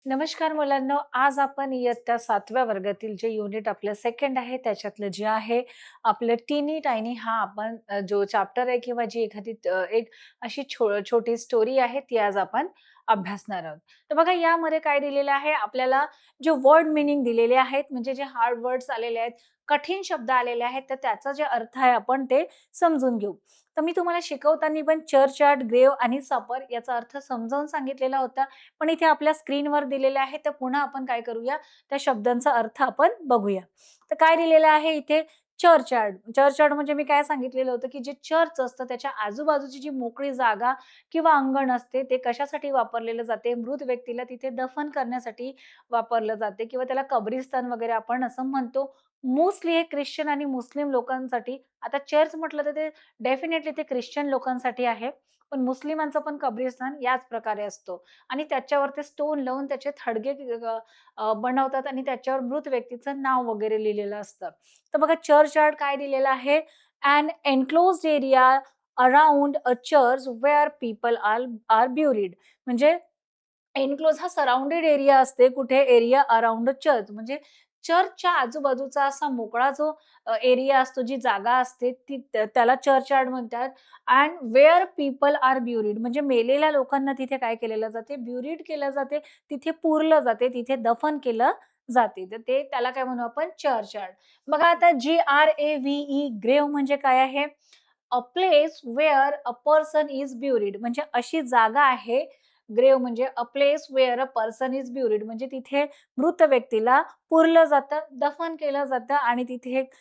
नमस्कार मुलांनो, आज आपण इयत्ता 7व्या वर्गातील जे युनिट आपलं सेकंड आहे, त्याच्यातलं जे आहे आपलं टीनी टायनी हा आपण जो चॅप्टर आहे किंवा जी एखादी एक अशी छोटी स्टोरी आहे, ती आज आपण अभ्यासणार आहोत. तर बघा यामध्ये काय दिलेलं आहे आपल्याला, जे वर्ड मीनिंग दिलेले आहेत, म्हणजे जे हार्ड वर्ड्स आलेले आहेत, कठीण शब्द आलेले आहेत, तर त्याचा जे अर्थ आहे आपण ते समजून घेऊ. तर मी तुम्हाला शिकवताना पण चर्चयार्ड, ग्रेव्ह आणि सपर याचा अर्थ समजावून सांगितलेला होता. पण इथे आपल्या स्क्रीनवर दिलेले आहे, तर पुन्हा आपण काय करूया, त्या शब्दांचा अर्थ आपण बघूया. तर काय दिलेलं आहे इथे, चर्चयार्ड. चर्चयार्ड म्हणजे मी काय सांगितलेलं होतं, की जे चर्च असतं त्याच्या आजूबाजूची जी मोकळी जागा किंवा अंगण असते, ते कशासाठी वापरलेलं जाते, मृत व्यक्तीला तिथे दफन करण्यासाठी वापरलं जाते किंवा त्याला कब्रिस्तान वगैरे आपण असं म्हणतो. मोस्टली हे ख्रिश्चन आणि मुस्लिम लोकांसाठी. आता चर्च म्हटलं तर ते डेफिनेटली ते ख्रिश्चन लोकांसाठी आहे. पण मुस्लिमांचं पण कब्रिस्तान याच प्रकारे असतो. आणि त्याच्यावर ते स्टोन लावून त्याचे थडगे बनवतात आणि त्याच्यावर मृत व्यक्तीचं नाव वगैरे लिहिलेलं असतं. तर बघा चर्चयार्ड काय दिलेलं आहे, "an enclosed area around a church where people are buried." म्हणजे एन्क्लोज हा सराउंडेड एरिया असते. कुठे? एरिया अराउंड अ चर्च, म्हणजे चर्चच्या आजूबाजूचा असा मोकळा जो एरिया असतो, जी जागा असते ती त्याला चर्चयार्ड म्हणतात. And wear people are buried, म्हणजे मेलेल्या लोकांना तिथे काय केलेलं जाते? ब्युरिड केलं जाते. तिथे पुरलं जाते, तिथे दफन केलं जाते. तर ते त्याला काय म्हणू आपण? चर्चयार्ड. बघा आता GRAVE, ग्रेव्ह म्हणजे काय आहे? A place where a person is buried, म्हणजे अशी जागा आहे. ग्रेव्ह म्हणजे a place where a person is buried, म्हणजे तिथे मृत व्यक्तीला पुरलं जातं, दफन केलं जातं आणि तिथे एक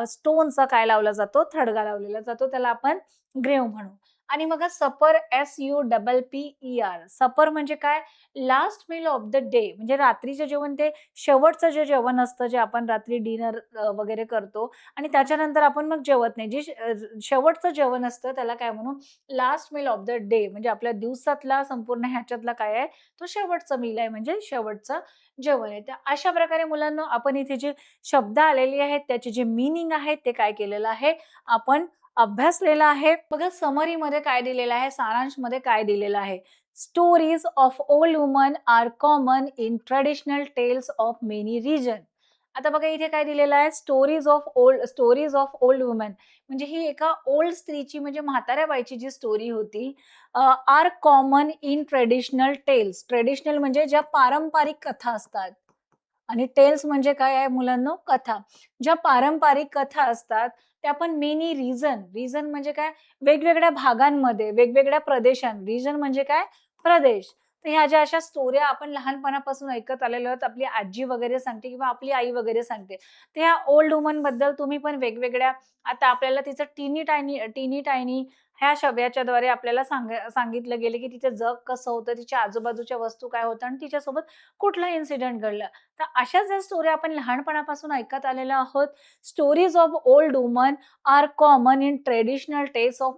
स्टोनचा काय लावला जातो? थडगा लावलेला जातो. त्याला आपण ग्रेव्ह म्हणू. आणि मग सपर, SUPPER. सपर म्हणजे काय? Last meal of the day, म्हणजे रात्रीचं जेवण, ते शेवटचं जे जेवण असतं, जे आपण रात्री डिनर वगैरे करतो आणि त्याच्यानंतर आपण मग जेवत नाही. जे शेवटचं जेवण असतं त्याला काय म्हणू? Last meal of the day, म्हणजे आपल्या दिवसातला संपूर्ण ह्याच्यातला काय आहे, तो शेवटचा मील आहे, म्हणजे शेवटचं जेवण आहे. तर अशा प्रकारे मुलांनो, आपण इथे जे शब्द आलेले आहेत त्याचे जे मीनिंग आहेत ते काय केलेलं आहे, आपण अभ्यासलेलं आहे. बघा समरीमध्ये काय दिलेलं आहे, सारांशमध्ये काय दिलेलं आहे. Stories of old woman are common in traditional tales of many region. आता बघा इथे काय दिलेलं आहे, स्टोरीज ऑफ ओल्ड वुमन, म्हणजे ही एका ओल्ड स्त्रीची, म्हणजे म्हाताऱ्या बाईची जी स्टोरी होती, are common in traditional tales. Traditional म्हणजे ज्या पारंपरिक कथा असतात आणि टेल्स म्हणजे काय आहे मुलांनो? कथा. ज्या पारंपरिक कथा असतात त्या पण मेनी रिजन. रिजन म्हणजे काय? वेगवेगळ्या भागांमध्ये, वेगवेगळ्या रिजन म्हणजे काय? प्रदेश. तर ह्या ज्या अशा स्टोऱ्या आपण लहानपणापासून ऐकत आलेलो आहोत, आपली आजी वगैरे सांगते किंवा आपली आई वगैरे सांगते. तर ह्या ओल्ड वुमन बद्दल तुम्ही पण वेगवेगळ्या, आता आपल्याला तिचं टीनी टायनी ह्या याच्याद्वारे आपल्याला सांगितलं गेलं, की तिचं जग कसं होतं, तिच्या आजूबाजूच्या वस्तू काय होत्या आणि तिच्यासोबत कुठला इन्सिडेंट घडला. तर अशाच ज्या स्टोरी आपण लहानपणापासून ऐकत आलेलो आहोत. Stories of old woman are common in traditional tales of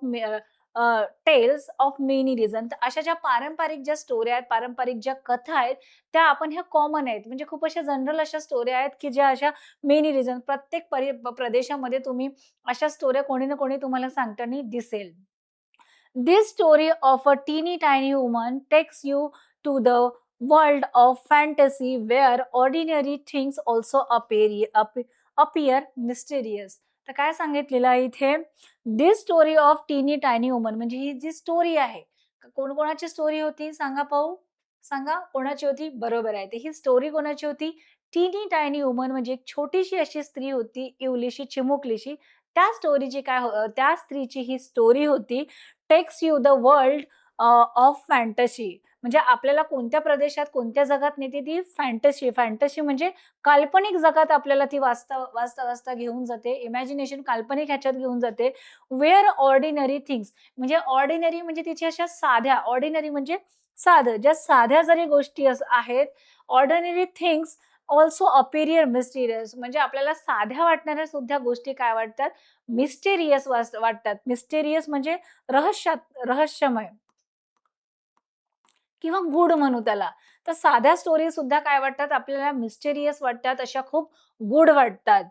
many region. तर अशा ज्या पारंपरिक ज्या स्टोऱ्या आहेत, पारंपरिक ज्या कथा आहेत, त्या आपण ह्या कॉमन आहेत. म्हणजे खूप अशा जनरल अशा स्टोऱ्या आहेत, की ज्या अशा मेनी रिझन, प्रत्येक प्रदेशामध्ये तुम्ही अशा स्टोऱ्या कोणी ना कोणी तुम्हाला सांगताना दिसेल. This story of a teeny tiny woman takes you to the world of fantasy where ordinary things also appear mysterious. तर काय सांगितलेलं आहे इथे? दिस स्टोरी ऑफ टीनी टायनी वुमन, म्हणजे ही जी स्टोरी आहे, कोणाची स्टोरी होती सांगा पाहू? सांगा कोणाची होती? बरोबर आहे. तर ही स्टोरी कोणाची होती? टीनी टायनी वुमन, म्हणजे एक छोटीशी अशी स्त्री होती, इवलीशी, चिमुकलीशी. त्या स्त्रीची ही स्टोरी होती. Takes you the world of fantasy, म्हणजे आपल्याला कोणत्या प्रदेशात, कोणत्या जगात नेते? ती फॅन्टसी. फॅन्टसी म्हणजे काल्पनिक जगात आपल्याला ती वाचता घेऊन जाते. इमॅजिनेशन, काल्पनिक ह्याच्यात घेऊन जाते. वेअर ऑर्डिनरी थिंग्स, म्हणजे ऑर्डिनरी म्हणजे तिच्या अशा साध्या, ऑर्डिनरी म्हणजे साधं, ज्या साध्या जरी गोष्टी आहेत, ऑर्डिनरी थिंग्स ऑल्सो अपेरियर मिस्टिरियस, म्हणजे आपल्याला साध्या वाटणाऱ्या सुद्धा गोष्टी काय वाटतात? मिस्टेरियस वाटतात. मिस्टेरियस म्हणजे रहस्यमय किंवा गूढ म्हणू त्याला. तर साध्या स्टोरी सुद्धा काय वाटतात आपल्याला? मिस्टेरियस वाटतात, अशा खूप गूढ वाटतात.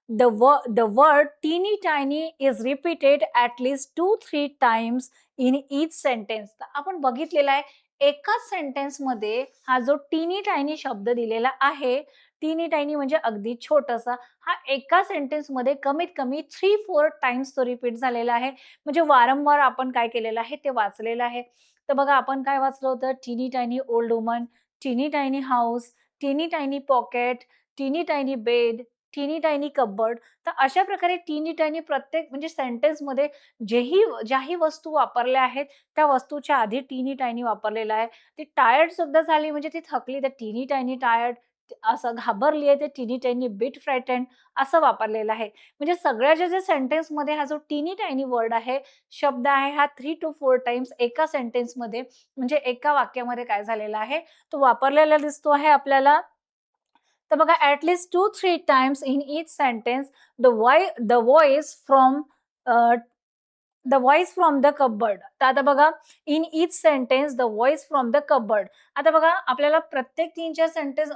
द वर्ड टीनी tiny is repeated at least 2-3 times in each sentence. तर आपण बघितलेलं आहे, एकाच सेंटेन्समध्ये हा जो टीनी टायनी शब्द दिलेला आहे, टीनी टायनी म्हणजे अगदी छोटासा, हा एका सेंटेन्समध्ये कमीत कमी 3-4 टाइम्स तो रिपीट झालेला आहे. म्हणजे वारंवार आपण काय केलेलं आहे, ते वाचलेलं आहे. तर बघा आपण काय वाचलं होतं? टीनी टायनी ओल्ड वुमन, टीनी टायनी हाउस, टीनी टायनी पॉकेट, टीनी टायनी बेड, टीनी टायनी कपबोर्ड. तर अशा प्रकारे टीनी टायनी प्रत्येक म्हणजे सेंटेन्समध्ये ज्याही वस्तू वापरल्या आहेत, त्या वस्तूच्या आधी टीनी टायनी वापरलेला आहे. ती टायर्ड सुद्धा झाली म्हणजे ती थकली तर टीनी टायनी टायर्ड, असं घाबरली आहे ते टीनी टायनी बिट फ्रायटेंड असं वापरलेलं आहे. म्हणजे सगळ्याच्या ज्या सेंटेन्समध्ये हा जो टीनी टायनी वर्ड आहे, शब्द आहे हा 3 to 4 टाइम्स एका सेंटेन्समध्ये म्हणजे एका वाक्यामध्ये काय झालेला आहे, तो वापरलेला दिसतो आहे आपल्याला. तर बघा at least 2-3 times in each sentence the voice from the voice from the cupboard. तर आता बघा in each sentence the voice from the cupboard. आता बघा आपल्याला प्रत्येक 3-4 सेंटेन्स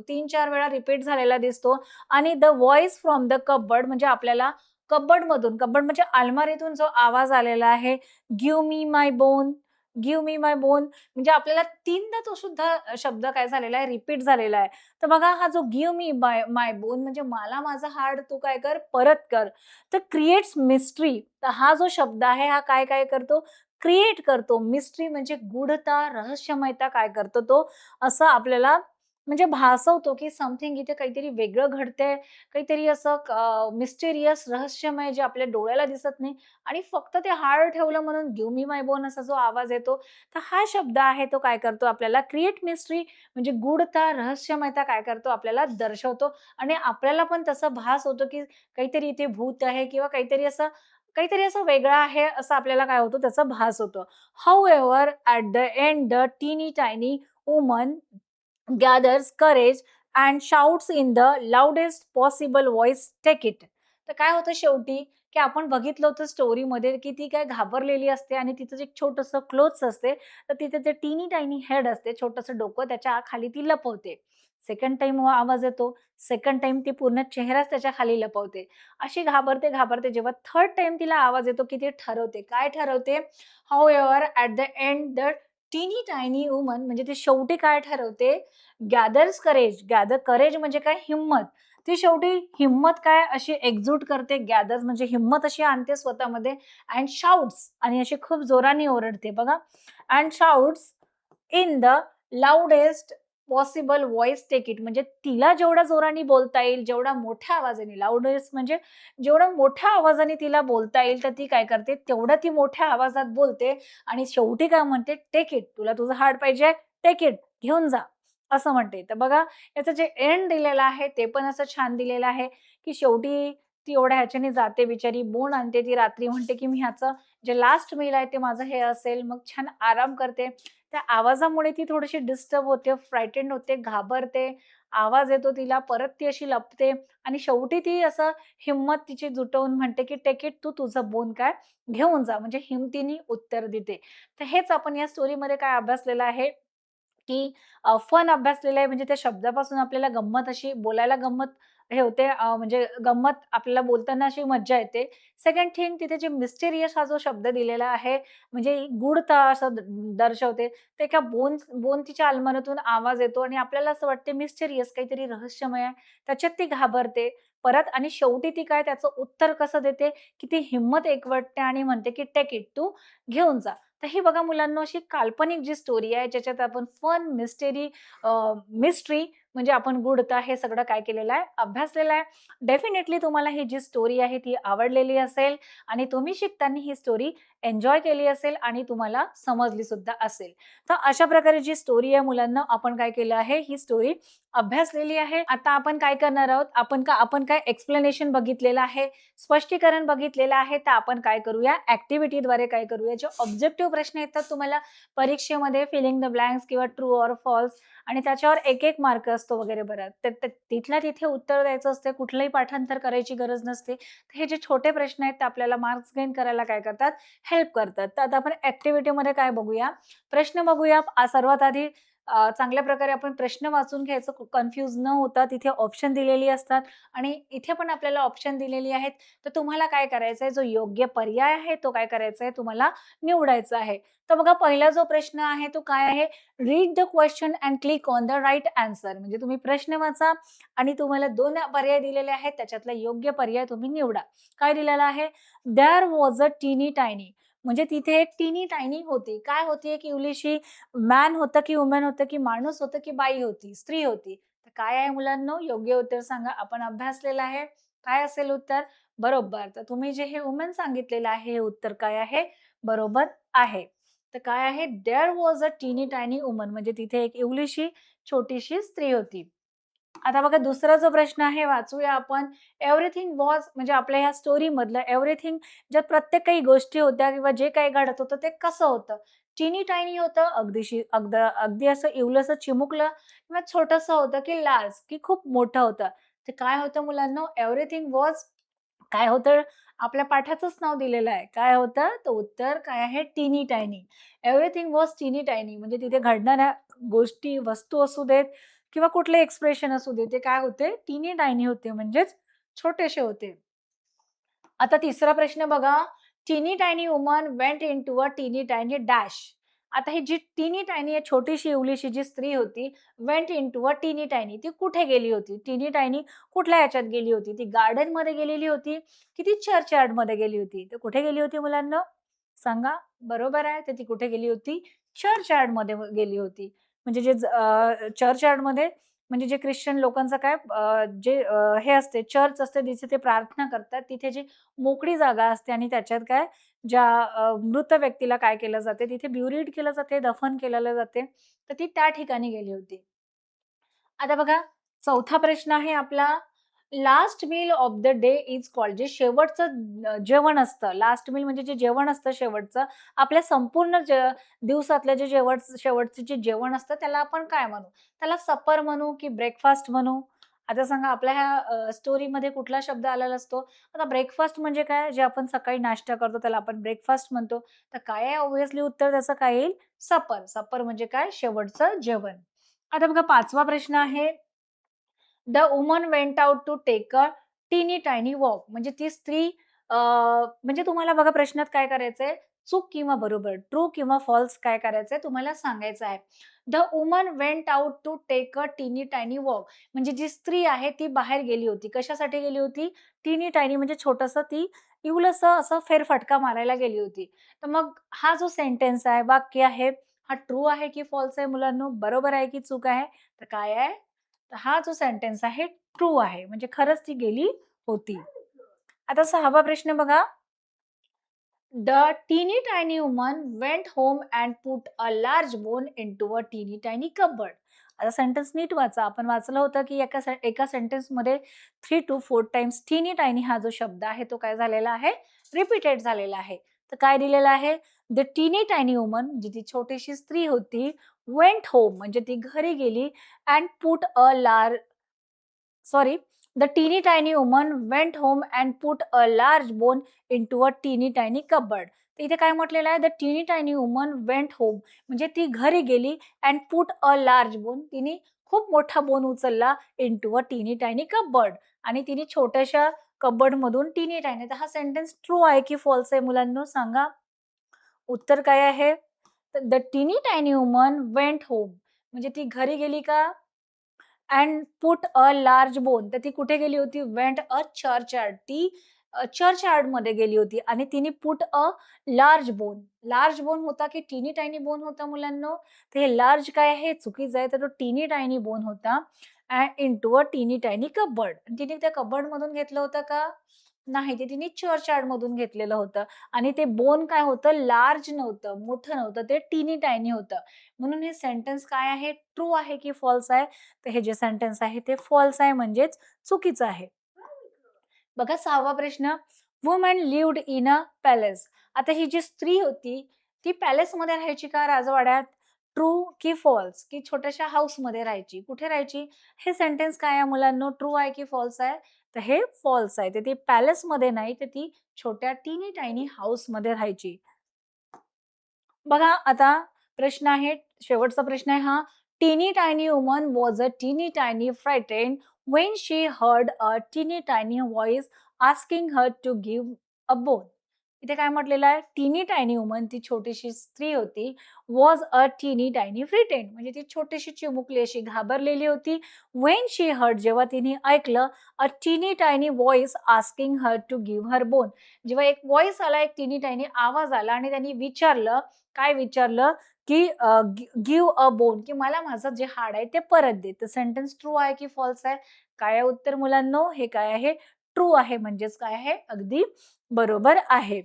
3-4 वेळा रिपीट झालेला दिसतो आणि the voice from the cupboard म्हणजे आपल्याला कपबोर्ड म्हणजे अलमारीतून जो आवाज आलेला आहे, गिव्ह मी माय बोन, गिव्ह मी माय बोन म्हणजे आपल्याला 3दा तो सुद्धा शब्द काय झालेला आहे, रिपीट झालेला आहे. तर बघा हा जो गिव्ह मी माय बोन म्हणजे मला माझं हाड तू काय कर, परत कर. तर क्रिएट्स मिस्ट्री. तर हा जो शब्द आहे हा काय काय करतो? क्रिएट करतो. मिस्ट्री म्हणजे गूढता, रहस्यमयता काय करतो तो असं आपल्याला म्हणजे भासवतो, की समथिंग इथे काहीतरी वेगळं घडतंय, काहीतरी असं मिस्टेरियस, रहस्यमय जे आपल्या डोळ्याला दिसत नाही आणि फक्त ते हाड ठेवलं म्हणून गिव्ह मी माय बोन असा जो आवाज येतो, तर हा शब्द आहे तो काय करतो आपल्याला क्रिएट मिस्ट्री म्हणजे गूढता, रहस्यमयता काय करतो आपल्याला दर्शवतो आणि आपल्याला पण तसा भास होतो, की काहीतरी इथे भूत आहे किंवा काहीतरी असं वेगळं आहे असं आपल्याला काय होतं त्याचा भास होतो. However at the end the teeny tiny woman gathers courage and shouts in the loudest possible voice take it. तर काय होतं शेवटी, की आपण बघितलं होतं स्टोरीमध्ये, की ती काय घाबरलेली असते आणि तिचं जे एक छोटंसं क्लोथ्स असते, तर तिथे ते टीनी टायनी हेड असते, छोटंसं डोकं त्याच्या खाली ती लपवते. सेकंड टाईम आवाज येतो, सेकंड टाईम ती पूर्ण चेहराच त्याच्या खाली लपवते. अशी घाबरते, घाबरते जेव्हा थर्ड टाईम तिला आवाज येतो, की ती ठरवते. काय ठरवते? However at the end the teeny tiny woman म्हणजे ती शेवटी काय ठरवते? गॅदर्स करेज. गॅदर करेज म्हणजे काय? हिंमत. ती शेवटी हिंमत काय अशी एकजूट करते. गॅदर्स म्हणजे हिंमत अशी आणते स्वतःमध्ये अँड शाउट्स आणि अशी खूप जोराने ओरडते बघा. And shouts in the loudest possible voice take it म्हणजे तिला जेवढ्या जोराने बोलता येईल, जेवढ्या मोठ्या आवाजाने लाउडेस्ट म्हणजे जेवढ्या मोठ्या आवाजाने तिला बोलता येईल, तर ती काय करते, तेवढं ती मोठ्या आवाजात बोलते आणि शेवटी काय म्हणते, "टेक इट. तुला तुझं हार्ट पाहिजे? Take it. घेऊन जा." असं म्हणते. तर बघा याचं जे एंड दिलेलं आहे, ते पण असं छान दिलेलं आहे, की शेवटी ती एवढ्या ह्याच्याने जाते बिचारी, बोन आणते ती रात्री म्हणते, की "मी ह्याचं जे लास्ट मील आहे, ते माझं हे असेल." मग छान आराम करते. त्या आवाजामुळे ती थोडीशी डिस्टर्ब होते, फ्रायटेंड होते, घाबरते. आवाज येतो तिला, परत ती अशी लपते आणि शेवटी ती असं हिंमत तिची जुटवून म्हणते, की "टेक इट, तू तुझं बोन काय घेऊन जा." म्हणजे हिमतीने उत्तर देते. तर हेच आपण या स्टोरीमध्ये काय अभ्यासलेलं आहे, की फन अभ्यासलेलं आहे म्हणजे त्या शब्दापासून आपल्याला गंमत अशी बोलायला गंमत हे होते म्हणजे गंमत आपल्याला बोलताना अशी मज्जा येते. सेकंड थिंग तिथे जे मिस्टेरियस हा जो शब्द दिलेला आहे म्हणजे गूढता असं दर्शवते. ते एका बोन तिच्या अलमारीतून आवाज येतो आणि आपल्याला असं वाटते मिस्टेरियस काहीतरी रहस्यमय आहे. त्याच्यात ती घाबरते परत आणि शेवटी ती काय त्याचं उत्तर कसं देते, की ती हिंमत एकवटते आणि म्हणते, की "टेक इट, तू घेऊन जा." तर ही बघा मुलांनो अशी काल्पनिक जी स्टोरी आहे ज्याच्यात आपण फन, मिस्ट्री म्हणजे आपण गूढता हे सगळं काय केलेलं आहे, अभ्यासलेलं आहे. डेफिनेटली तुम्हाला ही जी स्टोरी आहे ती आवडलेली असेल आणि तुम्ही शिकताना ही स्टोरी एन्जॉय केली असेल आणि तुम्हाला समजली सुद्धा असेल. तर अशा प्रकारे जी स्टोरी आहे मुलांना आपण काय केलं आहे, ही स्टोरी अभ्यासलेली आहे. आता आपण काय करणार आहोत, आपण काय एक्सप्लेनेशन बघितलेलं आहे, स्पष्टीकरण बघितलेलं आहे. तर आपण काय करूया, ॲक्टिव्हिटीद्वारे काय करूया, जे ऑब्जेक्टिव्ह प्रश्न येतात तुम्हाला परीक्षेमध्ये फिलिंग द ब्लँक्स किंवा ट्रू ऑर फॉल्स आणि त्याच्यावर 1-1 मार्क असतो वगैरे बरं. तर तिथल्या तिथे उत्तर द्यायचं असते. कुठलंही पाठांतर करायची गरज नसते. तर हे जे छोटे प्रश्न आहेत ते आपल्याला मार्क्स गेन करायला काय करतात, हेल्प करतात. तर आता आपण ॲक्टिव्हिटीमध्ये काय बघूया, प्रश्न बघूया. सर्वात आधी चांगल्या प्रकारे आपण प्रश्न वाचून घ्यायचं, कन्फ्यूज न होता. तिथे ऑप्शन दिलेली असतात आणि इथे पण आपल्याला ऑप्शन दिलेली आहेत. तर तुम्हाला काय करायचंय, जो योग्य पर्याय आहे तो काय करायचा आहे, तुम्हाला निवडायचा आहे. तर बघा पहिला जो प्रश्न आहे तो काय आहे, read the question and click on the right answer. म्हणजे तुम्ही प्रश्न वाचा आणि तुम्हाला 2 पर्याय दिलेले आहेत. त्याच्यातला योग्य पर्याय तुम्ही निवडा. काय दिलेलं आहे? There was a teeny tiny. म्हणजे तिथे एक टीनी टायनी होती. काय होती? एक इवलीशी मॅन होतं की वुमन होतं की माणूस होतं की बाई होती, स्त्री होती. तर काय आहे मुलांनो? योग्य उत्तर सांगा. आपण अभ्यासलेलं आहे. काय असेल उत्तर? बरोबर. तर तुम्ही जे हे वुमन सांगितलेलं आहे, हे उत्तर काय आहे? बरोबर आहे. तर काय आहे? There was a teeny tiny woman म्हणजे तिथे एक इवलीशी छोटीशी स्त्री होती. आता बघा दुसरा जो प्रश्न आहे वाचूया आपण. एव्हरीथिंग वॉज म्हणजे आपल्या ह्या स्टोरीमधलं एव्हरीथिंग ज्यात प्रत्येक काही गोष्टी होत्या किंवा जे काही घडत होतं ते कसं होतं? टिनी टायनी होतं, अगदी असं इवलंसं चिमुकलं किंवा छोटंसं होतं की लार्ज की खूप मोठं होतं. ते काय होतं मुलांनो? एव्हरीथिंग वॉज काय होतं? आपल्या पाठाचंच नाव दिलेलं आहे. काय होतं? तर उत्तर काय आहे? Tiny tiny. Everything was tiny tiny म्हणजे तिथे घडणाऱ्या गोष्टी, वस्तू असू देत किंवा कुठले एक्सप्रेशन असू दे, ते काय होते? टिनी टायनी होते म्हणजेच छोटेसे होते. आता तिसरा प्रश्न बघा. Tiny tiny woman went into a tiny tiny dash. आता ही जी टिनी टायनी आहे, छोटीशी इवलीशी जी स्त्री होती, went into a tiny tiny. ती कुठे गेली होती? टिनी टायनी कुठल्या ह्याच्यात गेली होती? ती गार्डनमध्ये गेलेली होती की ती चर्चयार्डमध्ये गेली होती? तर कुठे गेली होती मुलांनो? सांगा. बरोबर आहे. तर ती कुठे गेली होती? चर्चयार्डमध्ये गेली होती. म्हणजे चर्चयार्डमध्ये म्हणजे जे ख्रिश्चन लोकांचं काय हे असते चर्च असते जिथे ते प्रार्थना करतात. तिथे जी मोकळी जागा असते आणि त्याच्यात काय मृत व्यक्तीला काय केलं जाते, तिथे ब्युरीड केलं जाते, दफन केलेलं जाते. तर ती त्या ठिकाणी गेली होती. आता बघा, चौथा प्रश्न आहे आपला. Last meal of the day is called जे शेवटचं जेवण असतं. लास्ट मील म्हणजे जे जेवण असतं शेवटचं, आपल्या संपूर्ण दिवसातलं जे शेवटचं जे जेवण असतं त्याला आपण काय म्हणू? त्याला सपर म्हणू की ब्रेकफास्ट म्हणू? आता सांगा आपल्या ह्या स्टोरीमध्ये कुठला शब्द आलेला असतो? आता ब्रेकफास्ट म्हणजे काय? जे आपण सकाळी नाश्ता करतो त्याला आपण ब्रेकफास्ट म्हणतो. तर काय आहे ऑब्व्हियसली उत्तर त्याचं काय येईल? सपर. सपर म्हणजे काय? शेवटचं जेवण. आता बघा 5वा प्रश्न आहे. The woman went out to take a teeny tiny walk. म्हणजे ती स्त्री म्हणजे तुम्हाला बघा प्रश्नात काय करायचंय, चूक किंवा बरोबर, ट्रू किंवा फॉल्स काय करायचंय तुम्हाला सांगायचं आहे. The woman went out to take a teeny tiny walk. म्हणजे जी स्त्री आहे ती बाहेर गेली होती. कशासाठी गेली होती? टीनी टायनी म्हणजे छोटंसं ती इवलंसं असं फेरफटका मारायला गेली होती. तर मग हा जो सेंटेन्स आहे, वाक्य आहे, हा ट्रू आहे की फॉल्स आहे मुलांनो? बरोबर आहे की चूक आहे? तर काय आहे? तर हा जो सेंटेन्स आहे ट्रू आहे. म्हणजे खरंच ती गेली होती. आता 6वा प्रश्न बघा. The teeny tiny woman went home and put a large bone into a teeny tiny cupboard. आता सेंटेन्स नीट वाचा. आपण वाचलं होतं, की एका सेंटेन्समध्ये 3 to 4 टाइम्स टीनी टायनी हा जो शब्द आहे, तो काय झालेला आहे? रिपीटेड झालेला आहे. तर काय दिलेलं आहे? द टीनी टायनी वुमन जी ती छोटीशी स्त्री होती, वेंट होम म्हणजे ती घरी गेली and put a large sorry, the teeny tiny woman went home and put a large bone into a teeny tiny cupboard. तर इथे काय म्हटलेलं आहे? The teeny tiny woman went home म्हणजे ती घरी गेली and put a large bone तिने खूप मोठा बोन उचलला into a teeny tiny cupboard आणि तिने छोट्याशा कबर्ड मधून टीनी टायनी. तर हा सेंटेन्स ट्रू आहे की फॉल्स आहे मुलांनो सांगा? उत्तर काय आहे? The teeny tiny woman went home म्हणजे ती घरी गेली का? And put a large bone. तर ती कुठे गेली होती? Went a churchyard. ती चर्चयार्डमध्ये गेली होती आणि तिने put a large bone. Large bone होता की टीनी टायनी बोन होता मुलांनो? तर हे लार्ज काय आहे? चुकीचं आहे. तर तो टीनी टायनी बोन होता. Into a teeny tiny cupboard. तिने त्या कबर्डमधून घेतलं होतं का? नाही. ते तिने चर्चयार्डमधून घेतलेलं होतं आणि ते बोन काय होतं? लार्ज नव्हतं, मोठं नव्हतं. ते टीनी टायनी होतं. म्हणून हे सेंटेन्स काय आहे? ट्रू आहे की फॉल्स आहे? तर हे जे सेंटेन्स आहे ते फॉल्स आहे म्हणजेच चुकीचं आहे. बघा 6वा प्रश्न. Woman lived in a palace. आता ही जी स्त्री होती, ती पॅलेसमध्ये राहायची का राजवाड्यात? ट्रू की फॉल्स? की छोट्याशा हाऊसमध्ये राहायची? कुठे राहायची? हे सेंटेन्स काय आहे मुलांनो? ट्रू आहे की फॉल्स आहे? तर हे फॉल्स आहे. तर ती पॅलेसमध्ये नाही, तर ती छोट्या टीनी टायनी हाऊसमध्ये राहायची. बघा आता प्रश्न आहे, शेवटचा प्रश्न आहे हा. Teeny tiny woman was a teeny tiny frightened when she heard a teeny tiny voice asking her to give a bone. इथे काय म्हटलेलं आहे? टीनी टायनी वुमन ती छोटीशी स्त्री होती. वॉज अ टीनी टायनी फ्रिटेंड म्हणजे ती छोटीशी चिमुकली अशी घाबरलेली होती. व्हेन शी हर्ड जेव्हा तिने ऐकलं a teeny tiny voice asking her to give her bone. जेव्हा एक व्हॉइस आला, एक टीनी टायनी आवाज आला आणि त्यांनी विचारलं, काय विचारलं? की गिव्ह अ बोन की मला माझं जे हाड आहे ते परत दे. तर सेंटेन्स ट्रू आहे की फॉल्स आहे? काय आहे उत्तर मुलांनो? हे काय आहे? ट्रू आहे. म्हणजेच काय आहे? अगदी बरोबर आहे.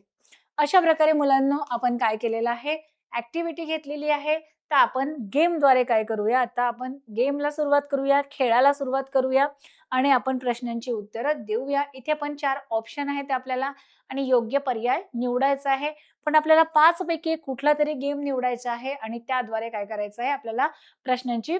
अशा प्रकारे मुलांनो आपण काय केलेलं आहे? ॲक्टिव्हिटी घेतलेली आहे. तर आपण गेमद्वारे काय करूया? आता आपण गेमला सुरुवात करूया, खेळाला सुरुवात करूया आणि आपण प्रश्नांची उत्तरं देऊया. इथे पण 4 ऑप्शन आहेत आपल्याला आणि योग्य पर्याय निवडायचा आहे. पण आपल्याला 5 पैकी कुठलातरी गेम निवडायचा आहे आणि त्याद्वारे काय करायचं आहे? आपल्याला प्रश्नांची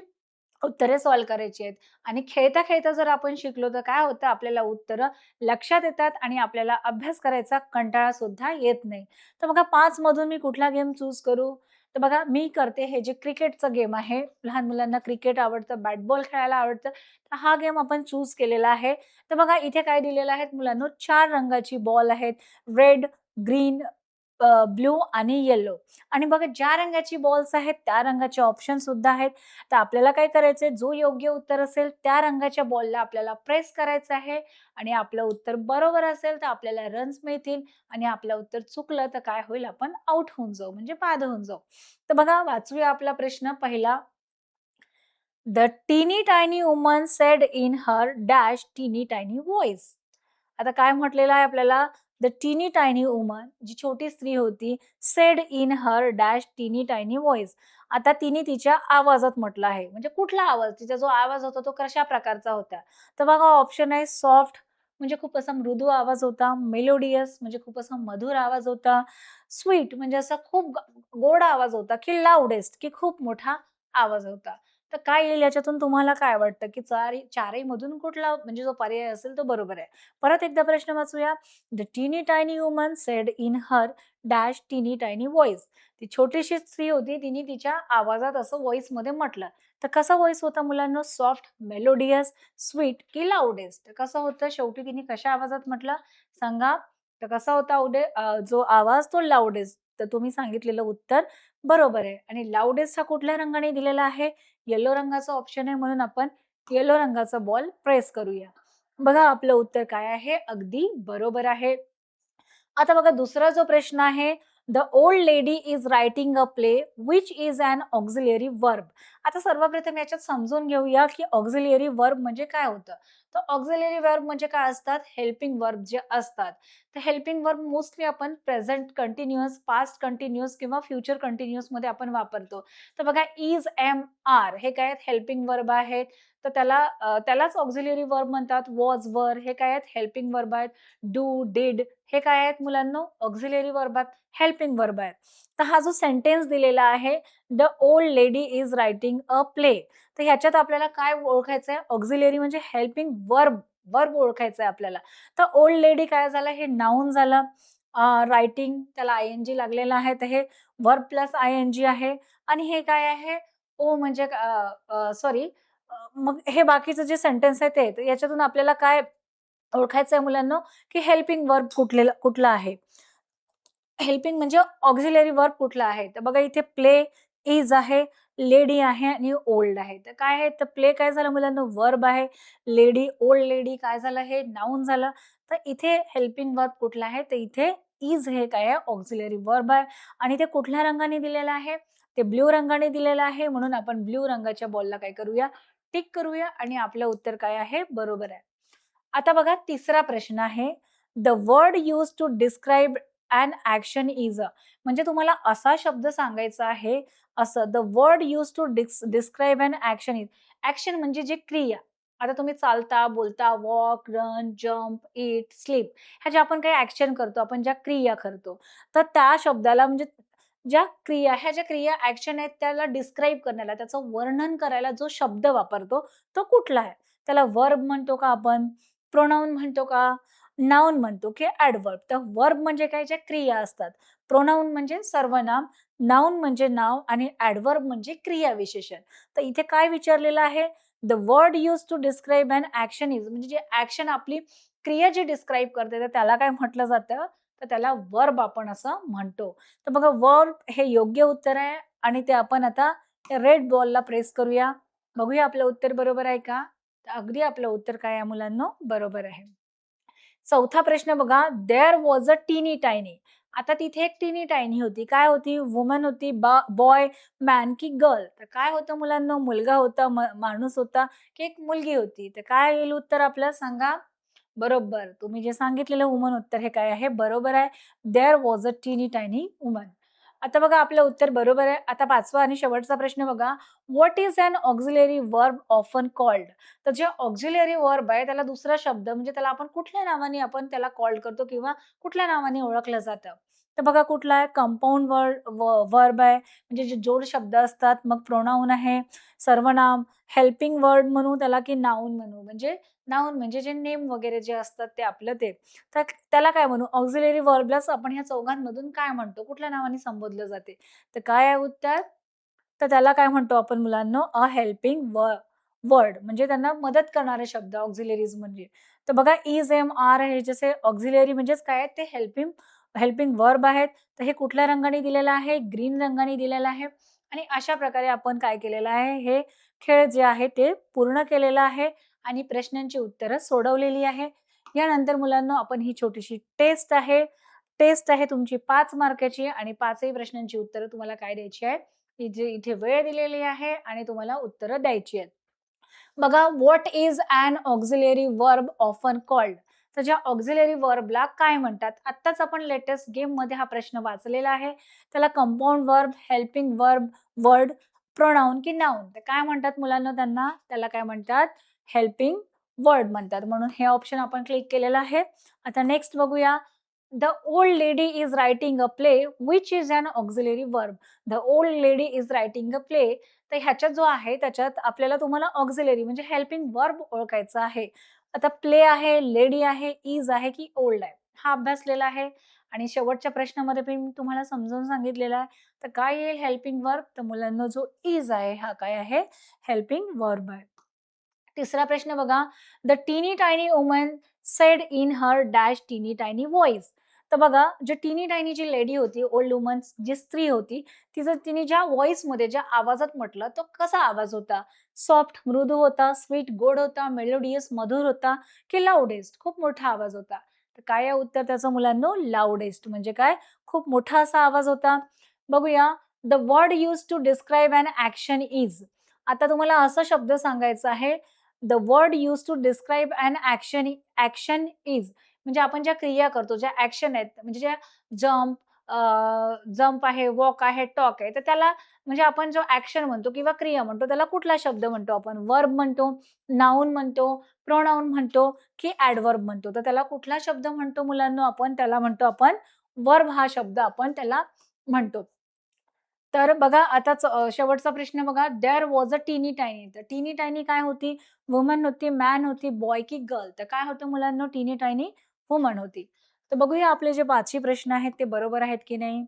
उत्तरे सॉल्व्ह करायची आहेत आणि खेळता-खेळता जर आपण शिकलो तर काय होतं? आपल्याला उत्तरं लक्षात येतात आणि आपल्याला अभ्यास करायचा कंटाळा सुद्धा येत नाही. तर बघा 5 मधून मी कुठला गेम चूज करू? तर बघा मी करते हे जे क्रिकेटचा गेम आहे. लहान मुलांना क्रिकेट आवडतं, बॅट बॉल खेळायला आवडतं. तर हा गेम आपण चूज केलेला आहे. तर बघा इथे काय दिलेलं आहे मुलांनो 4 रंगाची बॉल आहेत. रेड, ग्रीन, ब्लू आणि येलो आणि बघा ज्या रंगाची बॉल्स आहेत त्या रंगाचे ऑप्शन सुद्धा आहेत. तर आपल्याला काय करायचंय? जो योग्य उत्तर असेल त्या रंगाच्या बॉलला आपल्याला प्रेस करायचं आहे आणि आपलं उत्तर बरोबर असेल तर आपल्याला रन्स मिळतील आणि आपलं उत्तर चुकलं तर काय होईल? आपण आउट होऊन जाऊ म्हणजे बाद होऊन जाऊ. तर बघा वाचूया आपला प्रश्न पहिला. The teeny tiny woman said in her dash टीनी टायनी व्हॉइस. आता काय म्हटलेलं आहे आपल्याला? द टीनी टायनी वुमन जी छोटी स्त्री होती, सेड इन हर डॅश टीनी टायनी व्हॉइस. आता तिने तिच्या आवाजात म्हटलं आहे. म्हणजे कुठला आवाज? तिचा जो आवाज होता तो कशा प्रकारचा होता? तर बघा ऑप्शन आहे सॉफ्ट म्हणजे खूप असा मृदू आवाज होता. मेलोडियस म्हणजे खूप असा मधुर आवाज होता. स्वीट म्हणजे असा खूप गोड आवाज होता, की लाउडेस्ट की खूप मोठा आवाज होता. तर काय येईल याच्यातून तुम्हाला काय वाटतं, की चारही मधून कुठला म्हणजे जो पर्याय असेल तो बरोबर आहे? परत एकदा प्रश्न वाचूया. The teeny tiny woman said in her dash टीनी टायनी व्हॉइस. ती छोटीशी स्त्री होती, तिने तिच्या आवाजात असं व्हॉइसमध्ये म्हटलं. तर कसा व्हॉइस होता मुलांनो? सॉफ्ट, मेलोडियस, स्वीट की लाउडेस्ट? तर कसं होतं? शेवटी तिने कशा आवाजात म्हटलं? सांगा. तर कसा होता जो आवाज तो लाउडेस्ट. तर तुम्ही सांगितलेलं उत्तर बरोबर आहे आणि लाउडेस्ट हा कुठल्या रंगाने दिलेला आहे? येलो रंगाचा ऑप्शन आहे म्हणून आपण येलो रंगाचा बॉल प्रेस करूया. बघा आपलं उत्तर काय आहे? अगदी बरोबर आहे. आता बघा दुसरा जो प्रश्न आहे, the old lady is writing a play which is an auxiliary verb. आता सर्वप्रथम याच्यात समजून घेऊया, की ऑक्झिलिअरी वर्ब म्हणजे काय होतं? तर ऑक्झिलिअरी वर्ब म्हणजे काय असतात? हेल्पिंग वर्ब जे असतात. तर हेल्पिंग वर्ब मोस्टली आपण प्रेझेंट कंटिन्युअस, पास्ट कंटिन्युअस किंवा फ्युचर कंटिन्युअसमध्ये आपण वापरतो. तर बघा इज, एम, आर हे काय आहेत? हेल्पिंग वर्ब आहेत. तर त्यालाच ऑक्झिलिअरी वर्ब म्हणतात. वॉज, वर हे काय आहेत? हेल्पिंग वर्ब आहेत. डू, डिड हे काय आहेत मुलांनो? ऑक्झिलिअरी वर्ब आहेत, हेल्पिंग वर्ब आहेत. तर हा जो सेंटेन्स दिलेला आहे, the old lady is writing a play. तर ह्याच्यात आपल्याला काय ओळखायचं आहे? ऑक्झिलिअरी म्हणजे हेल्पिंग वर्ब, वर्ब ओळखायचं आहे आपल्याला. तर ओल्ड लेडी काय झालं? हे नाउन झालं. रायटिंग त्याला आय-एन-जी लागलेला आहे, तर हे वर्ब प्लस आय-एन-जी आहे आणि हे काय आहे? ओ म्हणजे सॉरी मग हे बाकीचं जे सेंटेन्स आहे ते. तर याच्यातून आपल्याला काय ओळखायचं आहे मुलांनो, की हेल्पिंग वर्ब कुठला आहे. हेल्पिंग म्हणजे ऑक्झिलरी वर्ब कुठला आहे? तर बघा इथे प्ले, इज आहे, लेडी आहे आणि ओल्ड आहे. तर काय आहे? तर प्ले काय झालं मुलांनो? वर्ब आहे. लेडी, ओल्ड लेडी काय झालं? हे नाउन झालं. तर इथे हेल्पिंग वर्ब कुठला आहे? तर इथे इज हे काय आहे? ऑक्झिलरी वर्ब आहे आणि ते कुठल्या रंगाने दिलेलं आहे? ते ब्लू रंगाने दिलेलं आहे. म्हणून आपण ब्लू रंगाच्या बॉलला काय करूया? टिक करूया आणि आपलं उत्तर काय आहे? बरोबर आहे. आता बघा तिसरा प्रश्न आहे. The word used to describe an action is a. म्हणजे तुम्हाला असा शब्द सांगायचा आहे असं the word used to describe an action is. Action म्हणजे जी क्रिया. आता तुम्ही चालता, बोलता, walk, run, jump, eat, sleep ह्या ज्या आपण काही ॲक्शन करतो, आपण ज्या क्रिया करतो. तर त्या शब्दाला म्हणजे ह्या ज्या क्रिया ॲक्शन आहेत त्याला डिस्क्राईब करण्याला, त्याचं वर्णन करायला जो शब्द वापरतो तो कुठला आहे? त्याला वर्ब म्हणतो का आपण? प्रोनाउन म्हणतो का? नाउन म्हणतो की ॲडव्हर्ब. तर वर्ब म्हणजे काय, ज्या क्रिया असतात. प्रोनाउन म्हणजे सर्वनाम, नाउन म्हणजे नाव आणि ॲडव्हर्ब म्हणजे क्रियाविशेषण. तर इथे काय विचारलेलं आहे? The word used to describe an action is, म्हणजे जे ॲक्शन आपली क्रिया जी डिस्क्राईब करते तर त्याला काय म्हटलं जातं? तर त्याला वर्ब आपण असं म्हणतो. तर बघा वर्ब हे योग्य उत्तर आहे आणि ते आपण आता रेड बॉलला प्रेस करूया. बघूया आपलं उत्तर बरोबर आहे का? तर अगदी आपलं उत्तर काय आहे मुलांनो? बरोबर आहे. चौथा प्रश्न बघा, there was a teeny tiny. आता तिथे एक टीनी टायनी होती. काय होती? वुमन होती, बॉय, मॅन की गर्ल? तर काय होतं मुलांनो? मुलगा होता, माणूस होता की एक मुलगी होती? तर काय येईल उत्तर आपलं सांगा? बरोबर. तुम्ही जे सांगितलेलं वुमन उत्तर हे काय आहे? बरोबर आहे. There was a teeny tiny woman. आता बघा आपलं उत्तर बरोबर आहे. आता 5वा आणि शेवटचा प्रश्न बघा. What is N auxiliary verb often called? तर जे ऑक्सिलरी वर्ब आहे त्याला दुसरा शब्द म्हणजे त्याला आपण कुठल्या नावाने आपण त्याला कॉल करतो किंवा कुठल्या नावाने ओळखलं जातं? तर बघा कुठला आहे? कंपाउंड वर्ब आहे. म्हणजे जे जोड शब्द असतात. मग प्रोनाउन आहे, सर्वनाम, हेल्पिंग वर्ड म्हणू त्याला की नाउन म्हणू? म्हणजे नाउन म्हणजे जे नेम वगैरे जे असतात ते आपलं ते. तर त्याला काय म्हणू? ऑक्सिलरी वर्बलाच आपण ह्या चौघांमधून काय म्हणतो? कुठल्या नावाने संबोधलं जाते? तर काय आहे उत्तर? तर त्याला काय म्हणतो आपण मुलांनो? अ हेल्पिंग वर्ड म्हणजे त्यांना मदत करणारे शब्द ऑक्सिलरीज म्हणजे. तर बघा इज, एम, आर हे जसे ऑक्सिलरी म्हणजेच काय आहेत? ते हेल्पिंग हेल्पिंग वर्ब आहेत. तर हे कुठल्या रंगाने दिलेलं आहे? ग्रीन रंगाने दिलेलं आहे. आणि अशा प्रकारे आपण काय केलेलं आहे? हे खेळ जे आहे ते पूर्ण केलेलं आहे आणि प्रश्नांची उत्तरं सोडवलेली आहे. यानंतर मुलांनो आपण ही छोटीशी टेस्ट आहे. टेस्ट आहे तुमची 5 मार्काची आणि 5ही प्रश्नांची उत्तरं तुम्हाला काय द्यायची आहे? ही जी इथे वेळ दिलेली आहे आणि तुम्हाला उत्तरं द्यायची आहेत. बघा what is an auxiliary verb often called? तर ज्या ऑक्सिलरी वर्बला काय म्हणतात? आत्ताच आपण लेटेस्ट गेममध्ये हा प्रश्न वाचलेला आहे. त्याला compound verb, helping verb, word, pronoun की नाउन? तर काय म्हणतात मुलांनो त्यांना? त्याला काय म्हणतात? हेल्पिंग वर्ड म्हणतात. म्हणून हे ऑप्शन आपण क्लिक केलेलं आहे. आता नेक्स्ट बघूया. The old lady is writing a play which is an auxiliary verb. The old lady is writing a play. तर ह्याच्यात जो आहे त्याच्यात आपल्याला तुम्हाला ऑक्सिलरी म्हणजे हेल्पिंग वर्ब ओळखायचा आहे. आता प्ले आहे, लेडी आहे, इज आहे की ओल्ड आहे? हा अभ्यासलेला आहे आणि शेवटच्या प्रश्नामध्ये पण मी तुम्हाला समजावून सांगितलेलं आहे. तर काय येईल हेल्पिंग वर्ब? तर मुलांना जो इज आहे हा काय आहे? हेल्पिंग वर्ब आहे. तिसरा प्रश्न बघा. The teeny tiny woman said in her dash टीनी टायनी व्हॉइस. तर बघा, जी टीनी टायनी जी लेडी होती, ओल्ड वुमन जी स्त्री होती, तिचं तिने ज्या व्हॉइसमध्ये ज्या आवाजात म्हटलं, तो कसा आवाज होता? सॉफ्ट मृदू होता, स्वीट गोड होता, मेलोडियस मधुर होता की लाउडेस्ट खूप मोठा आवाज होता? तर काय आहे उत्तर त्याचं मुलांनो? लाउडेस्ट म्हणजे काय? खूप मोठा असा आवाज होता. बघूया. The word used to describe an action is. आता तुम्हाला असा शब्द सांगायचा आहे. The word used to describe an action is म्हणजे आपण ज्या क्रिया करतो, ज्या ॲक्शन आहेत, म्हणजे ज्या जंप जंप आहे, वॉक आहे, टॉक आहे, तर त्याला म्हणजे आपण जो ॲक्शन म्हणतो किंवा क्रिया म्हणतो, त्याला कुठला शब्द म्हणतो आपण? वर्ब म्हणतो, नाउन म्हणतो, प्रोनाउन म्हणतो की ॲडव्हर्ब म्हणतो? तर त्याला कुठला शब्द म्हणतो मुलांनो आपण? त्याला म्हणतो आपण वर्ब हा शब्द आपण त्याला म्हणतो. तर बघा आता शेवटचा प्रश्न बघा. There was a teeny tiny. तर टीनी टायनी काय होती? वुमन होती, मॅन होती, बॉय की गर्ल? तर काय होतं मुलांनो? टीनी टायनी वुमन होती. तर बघूया आपले जे 5ही प्रश्न आहेत ते बरोबर आहेत की नाही?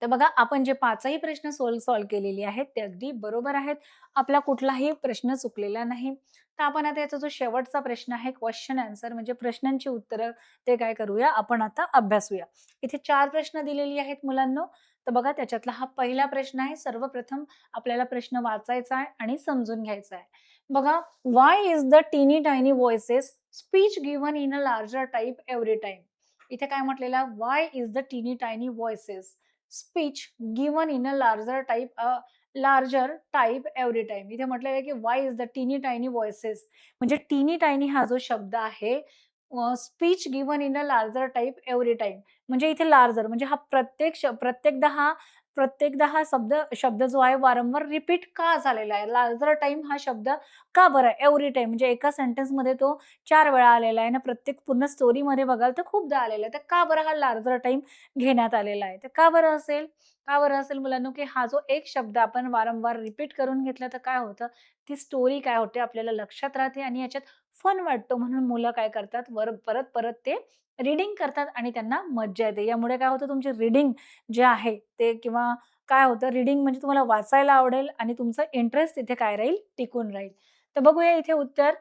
तर बघा आपण जे 5ही प्रश्न सॉल्व्ह केलेली आहेत ते अगदी बरोबर आहेत. आपला कुठलाही प्रश्न चुकलेला नाही. तर आपण आता याचा जो शेवटचा प्रश्न आहे क्वेशन आन्सर म्हणजे प्रश्नांची उत्तरं ते काय करूया आपण आता अभ्यासूया. इथे 4 प्रश्न दिलेली आहेत मुलांनो. तर बघा त्याच्यातला हा पहिला प्रश्न आहे. सर्वप्रथम आपल्याला प्रश्न वाचायचा आहे आणि समजून घ्यायचा आहे. बघा व्हाय इस the teeny tiny voices speech given in a larger type every time. इथे काय म्हटलेलं व्हाय इस the teeny tiny voices speech given in a larger type every time. इथे म्हटलेलं आहे की व्हाय is the teeny tiny voices म्हणजे टीनी टायनी हा जो शब्द आहे speech given in a larger type every time म्हणजे इथे लार्जर म्हणजे हा प्रत्येकदा हा शब्द जो आहे वारंवार रिपीट का झालेला आहे? लार्जर टाइम हा शब्द का बरं? एव्हरी टाइम म्हणजे एका सेंटेन्समध्ये तो 4 वेळा आलेला आहे ना, प्रत्येक पूर्ण स्टोरीमध्ये बघाल तर खूपदा आलेला आहे. तर का बरं हा लार्जर टाइम घेण्यात आलेला आहे? तर का बरं असेल? का बरं असेल मुलांनो, की हा जो एक शब्द आपण वारंवार रिपीट करून घेतला तर काय होतं, ती स्टोरी काय होते आपल्याला लक्षात राहते आणि याच्यात फन वाटतो म्हणून मुलं काय करतात परत परत ते रीडिंग करतात आणि त्यांना मज्जा येते. यामुळे काय होतं तुमची रीडिंग जे आहे ते किंवा काय होतं रीडिंग म्हणजे तुम्हाला वाचायला आवडेल आणि तुमचा इंटरेस्ट तिथे काय राहील टिकून राहील. तर बघूया इथे उत्तर.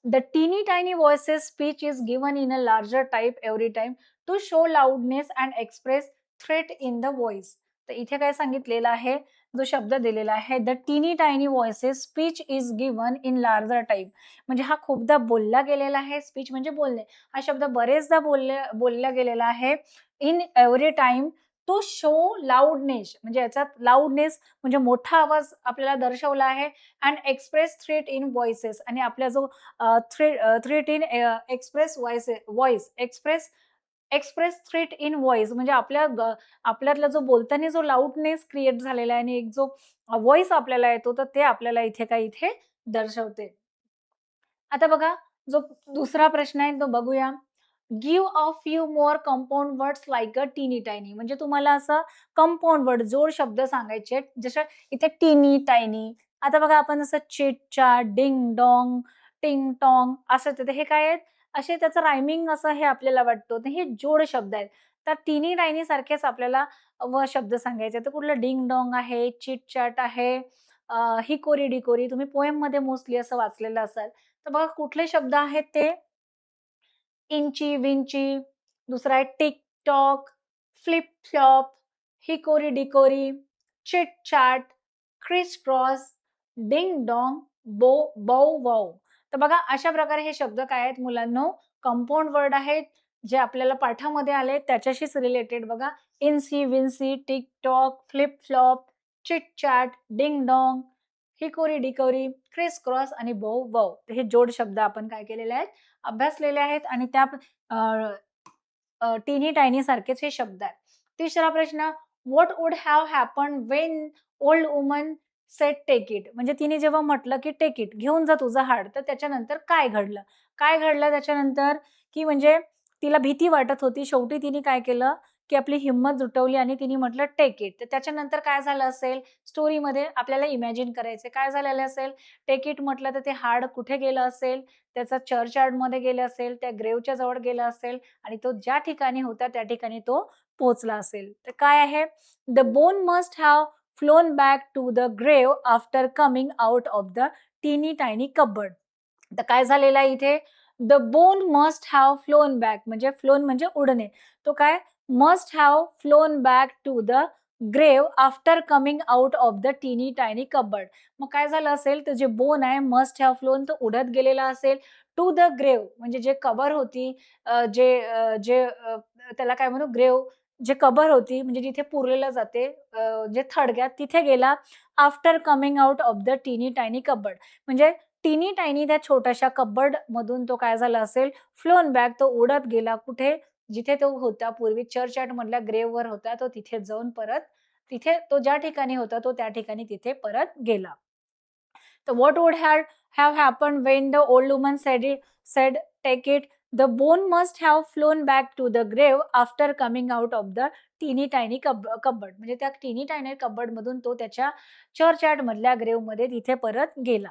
The teeny tiny voices speech is given in a larger type every time to show loudness and express threat in the voice. तर इथे काय सांगितलेलं आहे, जो शब्द दिलेला आहे, the teeny tiny voices speech is given in larger type. म्हणजे हा खूपदा बोलला गेलेला आहे. स्पीच म्हणजे बोलणे. हा शब्द बरेचदा बोलला गेलेला आहे. In every time to show loudness, म्हणजे याच्यात लाउडनेस म्हणजे मोठा आवाज आपल्याला दर्शवला आहे. And express threat in voices, आणि आपला जो threat in express voice express express threat in voice म्हणजे आपल्यातला जो बोलताना जो लाउडनेस क्रिएट झालेला आहे आणि एक जो व्हॉइस आपल्याला येतो, तर ते आपल्याला इथे दर्शवते. आता बघा, जो दुसरा प्रश्न आहे तो बघूया. Give a few more compound words like a teeny tiny, म्हणजे तुम्हाला असं कंपाउंड वर्ड जोड शब्द सांगायचे आहेत. जसं इथे टीनी टायनी. आता बघा आपण असं चिट चॅट, डिंग डोंग, टिंग टॉंग असं येतं. हे काय आहेत? असे त्याचं रायमिंग असं हे आपल्याला वाटतं. तर हे जोड शब्द आहेत. तर टीनी टायनी सारखेच आपल्याला शब्द सांगायचे. तर कुठलं डिंग डोंग आहे, चिट चॅट आहे, हिकोरी डिकोरी तुम्ही पोएममध्ये मोस्टली असं वाचलेलं असाल. तर बघा कुठले शब्द आहेत ते? इंची विंची, दुसरा आहे टिक-टॉक, फ्लिप-फ्लॉप, हिकोरी-डिकोरी, चिट-चॅट, क्रिस-क्रॉस, डिंग-डॉंग, बौ-वाव. तर बघा अशा प्रकारे हे शब्द काय आहेत मुलांनो? कंपाउंड वर्ड आहेत, जे आपल्याला पाठामध्ये आले त्याच्याशीच रिलेटेड बघा. इन्सी-विन्सी, टिक-टॉक, फ्लिप-फ्लॉप, चिट-चॅट, डिंग-डॉंग, हिकोरी-डिकोरी, क्रिस-क्रॉस आणि बौ-वाव. हे जोड शब्द आपण काय केलेले आहेत? अभ्यासलेले आहेत आणि त्या टीनी टायनी सारखेच हे शब्द आहेत. तिसरा प्रश्न, what would have happened when old woman said take it, म्हणजे तिने जेव्हा म्हटलं की टेक इट घेऊन जा तुझं हाड, तर त्याच्यानंतर काय घडलं? काय घडलं त्याच्यानंतर? की म्हणजे तिला भीती वाटत होती. शेवटी तिने काय केलं, की आपली हिंमत जुटवली आणि तिने म्हटलं टेक इट. तर त्याच्यानंतर काय झालं असेल? स्टोरीमध्ये आपल्याला इमॅजिन करायचं काय झालेलं असेल? टेक इट म्हटलं तर ते हाड कुठे गेलं असेल? त्याचा चर्चयार्डमध्ये गेलं असेल, त्या ग्रेव्हच्या जवळ गेला असेल आणि तो ज्या ठिकाणी होता त्या ठिकाणी तो पोहोचला असेल. तर काय आहे? The bone must have flown back to the grave after coming out of the teeny tiny cupboard. तर काय झालेलं आहे इथे? The bone must have flown back, म्हणजे फ्लोन म्हणजे उडणे. तो काय? Must have flown back to the grave after coming out of the teeny tiny cupboard. मग काय झालं असेल? तर जे बोन आहे मस्ट हॅव फ्लोन तो उडत गेलेला असेल टू द ग्रेव्ह, म्हणजे जे कबर होती, त्याला काय म्हणू ग्रेव्ह, जे कबर होती म्हणजे जिथे पुरलेलं जाते, जे थडग्यात तिथे गेला after coming out of the teeny tiny cupboard. म्हणजे टीनी टायनी त्या छोट्याशा कबर्ड मधून तो काय झाला असेल? फ्लोन बॅक तो उडत गेला कुठे? जिथे तो होता पूर्वी चर्चयार्ड मधल्या ग्रेव्हवर होता तो तिथे जाऊन परत तिथे तो ज्या ठिकाणी होता तो त्या ठिकाणी तिथे परत गेला. तर what would have happened when the old woman said take it? The bone must have flown back to the grave after coming out of the teeny tiny cupboard. म्हणजे त्या टीनी टायनी कबर्ड मधून तो त्याच्या चर्चयार्ड मधल्या grave मध्ये तिथे परत गेला.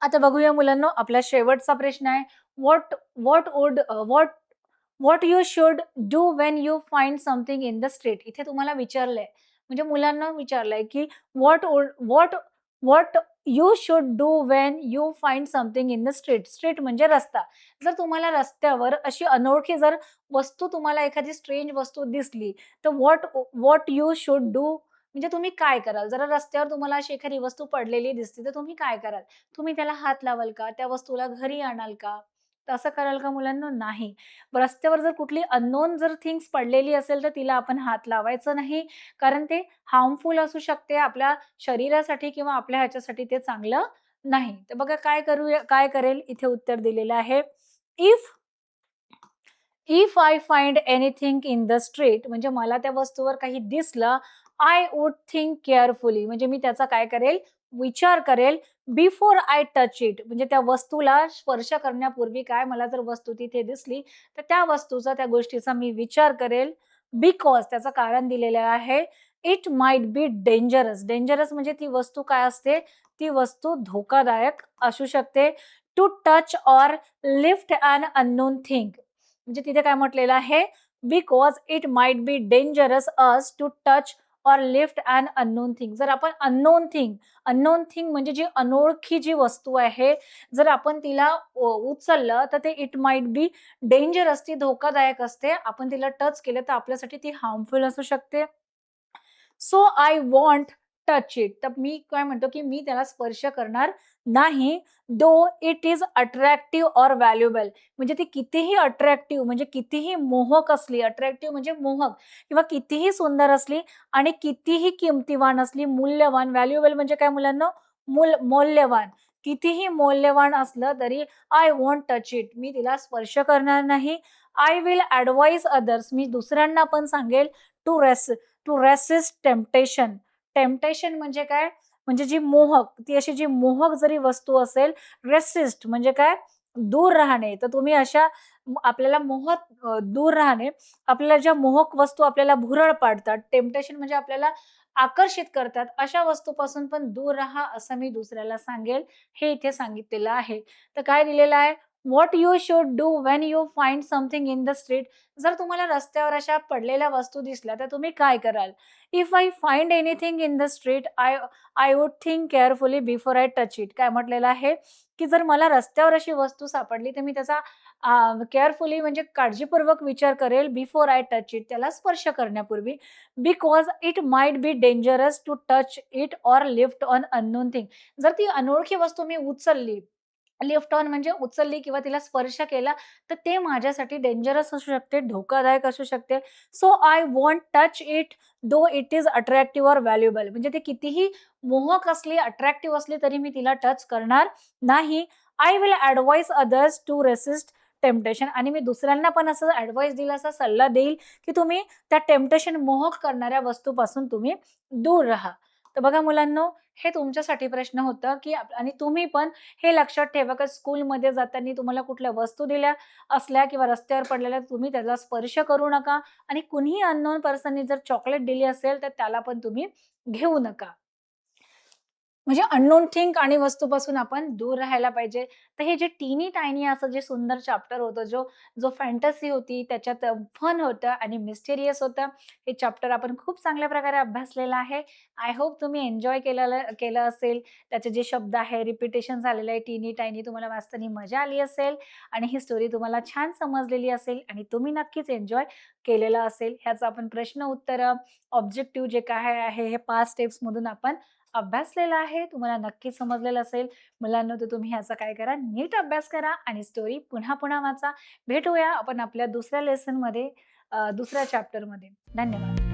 आता बघूया मुलांनो, आपला शेवटचा प्रश्न आहे. What what would what what you should do when you find something in the street. इथे तुम्हाला विचारलंय, म्हणजे मुलांना विचारलंय, की what what you should do when you find something in the street. Street म्हणजे रस्ता. जर तुम्हाला रस्त्यावर अशी अनोळखी जर वस्तू, तुम्हाला एखादी स्ट्रेंज वस्तू दिसली, तर what what you should do म्हणजे तुम्ही काय कराल? जर रस्त्यावर तुम्हाला अशी एखादी वस्तू पडलेली दिसली, तर तुम्ही काय कराल? तुम्ही त्याला हात लावाल का? त्या वस्तूला घरी आणाल का? तर असं कराल का मुलांनो? नाही. रस्त्यावर जर कुठली अननोन जर थिंग्स पडलेली असेल, तर तिला आपण हात लावायचं नाही. कारण ते हार्मफुल असू शकते आपल्या शरीरासाठी किंवा आपल्या ह्याच्यासाठी ते चांगलं नाही. तर बघा काय करेल? इथे उत्तर दिलेलं आहे. If if I find anything in the street, म्हणजे मला त्या वस्तूवर काही दिसलं, आय वुड थिंक केअरफुली, म्हणजे मी त्याचा काय करेल? विचार करेल. बिफोर आय टच इट, म्हणजे त्या वस्तूला स्पर्श करण्यापूर्वी काय, मला जर वस्तू तिथे दिसली, तर त्या वस्तूचा, त्या गोष्टीचा मी विचार करेल. बिकॉज त्याचं कारण दिलेलं आहे. It might be dangerous. Dangerous म्हणजे ती वस्तू काय असते? ती वस्तू धोकादायक असू शकते. To touch or lift an unknown thing. म्हणजे तिथे काय म्हटलेलं आहे, because it might be dangerous as to touch or lift an unknown thing. जर आपण अननोन थिंग म्हणजे जी अनोळखी जी वस्तू आहे, जर आपण तिला उचललं तर ते इट माइट बी डेंजरस, ती धोकादायक असते. आपण तिला टच केलं तर आपल्यासाठी ती हार्मफुल असू शकते. So I want touch it. तर मी काय म्हणतो, की मी त्याला स्पर्श करणार नाही. Though it is attractive or valuable. म्हणजे ती कितीही अट्रॅक्टिव्ह म्हणजे कितीही मोहक असली, अट्रॅक्टिव्ह म्हणजे मोहक किंवा कितीही सुंदर असली आणि कितीही किमतीवान असली, मूल्यवान, व्हॅल्युएबल म्हणजे काय मुलांना? मौल्यवान. कितीही मौल्यवान असलं तरी आय वोंट टच इट. मी तिला स्पर्श करणार नाही. I will advise others. मी दुसऱ्यांना पण सांगेल टू रेसिस्ट टेम्पटेशन. टेम्पटेशन म्हणजे काय? म्हणजे जी मोहक, ती अशी जी मोहक जरी वस्तू असेल, रेसिस्ट म्हणजे काय? दूर राहणे. तर तुम्ही अशा आपल्याला दूर राहणे. आपल्याला ज्या मोहक वस्तू आपल्याला भुरळ पाडतात, टेम्पटेशन म्हणजे आपल्याला आकर्षित करतात, अशा वस्तूपासून पण दूर राहा, असं मी दुसऱ्याला सांगेल. हे इथे सांगितलेलं आहे. तर काय दिलेलं आहे? What you should do when you find something in the street. जर तुम्हाला रस्त्यावर अशा पडलेल्या वस्तू दिसल्या तर तुम्ही काय कराल? If I find anything in the street I I would think carefully before I touch it. काय म्हटलेलं आहे, की जर मला रस्त्यावर अशी वस्तू सापडली तर मी त्याचा केअरफुली म्हणजे काळजीपूर्वक विचार करेल बिफोर आय टच इट, त्याला स्पर्श करण्यापूर्वी. Because it might be dangerous to touch it or lift on unknown thing. जर ती अनोळखी वस्तू मी उचलली, लिफ्ट ऑन म्हणजे उचलली किंवा तिला स्पर्श केला, तर ते माझ्यासाठी डेंजरस असू शकते, धोकादायक असू शकते. So I want touch it though it is attractive or valuable. म्हणजे ती कितीही मोहक असली, अट्रॅक्टिव्ह असली तरी मी तिला टच करणार नाही. I will advise others to resist temptation. आणि मी दुसऱ्यांना पण असं ॲडवाइस देईल, असा सल्ला देईल, की तुम्ही त्या टेम्पटेशन मोहक करणाऱ्या वस्तूपासून तुम्ही दूर राहा. तर बघा मुलांनो, हे तुमच्यासाठी प्रश्न होता, की आणि तुम्ही पण हे लक्षात ठेवा, की स्कूलमध्ये जाताना तुम्हाला कुठल्या वस्तू दिल्या असल्या किंवा रस्त्यावर पडलेल्या तुम्ही त्याला स्पर्श करू नका आणि कुणीही अननोन पर्सननी जर चॉकलेट दिली असेल, तर त्याला पण तुम्ही घेऊ नका. म्हणजे अननोन थिंग आणि वस्तूपासून आपण दूर राहायला पाहिजे. तर हे जे टीनी टायनी असं जे सुंदर चॅप्टर होतं, जो जो फॅन्टसी होती, त्याच्यात फन होतं आणि मिस्टेरियस होतं. हे चॅप्टर आपण खूप चांगल्या प्रकारे अभ्यासलेलं आहे. आय होप तुम्ही एन्जॉय केलं असेल. त्याचे जे शब्द आहे, रिपिटेशन झालेलं आहे, टीनी टायनी तुम्हाला वाचताना मजा आली असेल आणि ही स्टोरी तुम्हाला छान समजलेली असेल आणि तुम्ही नक्कीच एन्जॉय केलेलं असेल. ह्याचं आपण प्रश्न उत्तरं, ऑब्जेक्टिव्ह जे काय आहे, हे 5 स्टेप्समधून आपण अभ्यासलेला आहे. तुम्हाला नक्की समजलेलं असेल. मुलांनो, तर तुम्ही ह्याचा काय करा, नीट अभ्यास करा आणि स्टोरी पुन्हा-पुन्हा वाचा. भेटूया आपण आपल्या दुसऱ्या लेसनमध्ये, दुसऱ्या चॅप्टरमध्ये. धन्यवाद.